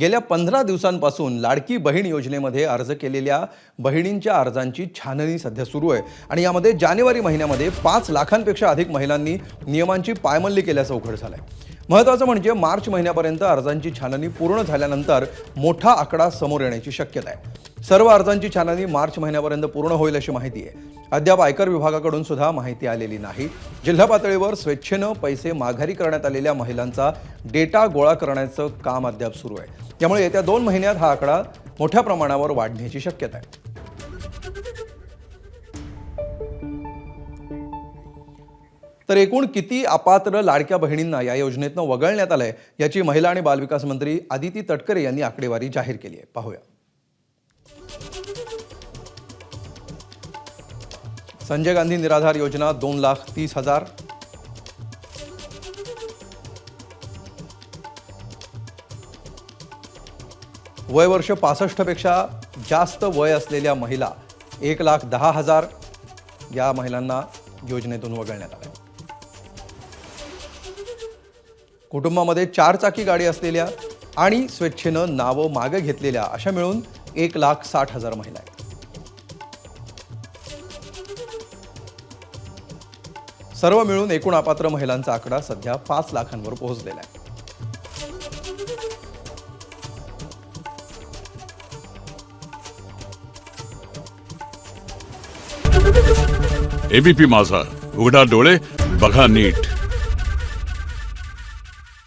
गेल्या 15 दिवसांपासून लाडकी बहीण योजनेमध्ये अर्ज केलेल्या बहिणींच्या अर्जांची छाननी सध्या सुरू आहे आणि यामध्ये जानेवारी महिन्यामध्ये 5 लाखांपेक्षा अधिक महिलांनी नियमांची पायमल्ली केल्याचं उघड झालंय। महत्त्वाचं म्हणजे मार्च महिन्यापर्यंत अर्जांची छाननी पूर्ण झाल्यानंतर मोठा आकडा समोर येण्याची शक्यता आहे। सर्व अर्जांची छाननी मार्च महिन्यापर्यंत पूर्ण होईल अशी माहिती आहे। अद्याप आयकर विभागाकडून सुद्धा माहिती आलेली नाही। जिल्हा पातळीवर स्वेच्छेने पैसे माघारी करण्यात आलेल्या महिलांचा डेटा गोळा करण्याचं काम अद्याप सुरू आहे। त्यामुळे येत्या 2 महिन्यात हा आकडा मोठ्या प्रमाणावर वाढण्याची शक्यता आहे। तर एकूण किती अपात्र लाडक्या बहिणींना या योजनेतून वगळण्यात आलंय याची महिला आणि बालविकास मंत्री आदिती तटकरे यांनी आकडेवारी जाहीर केली आहे। पाहूया। संजय गांधी निराधार योजना 2,30,000, वय वर्ष 65 पेक्षा जास्त वय असलेल्या महिला 1,10,000 या महिलांना योजनेतून वगळण्यात आले। कुटुंबामध्ये 4 चाकी गाडी असलेल्या आणि स्वेच्छेनं नावं मागे घेतलेल्या अशा मिळून 1,60,000 महिला आहेत। सर्व मिळून एकूण अपात्र महिलांचा आकडा सध्या 5 लाखांवर पोहोचलेला आहे। एबीपी माझा, उघडा डोळे बघा नीट।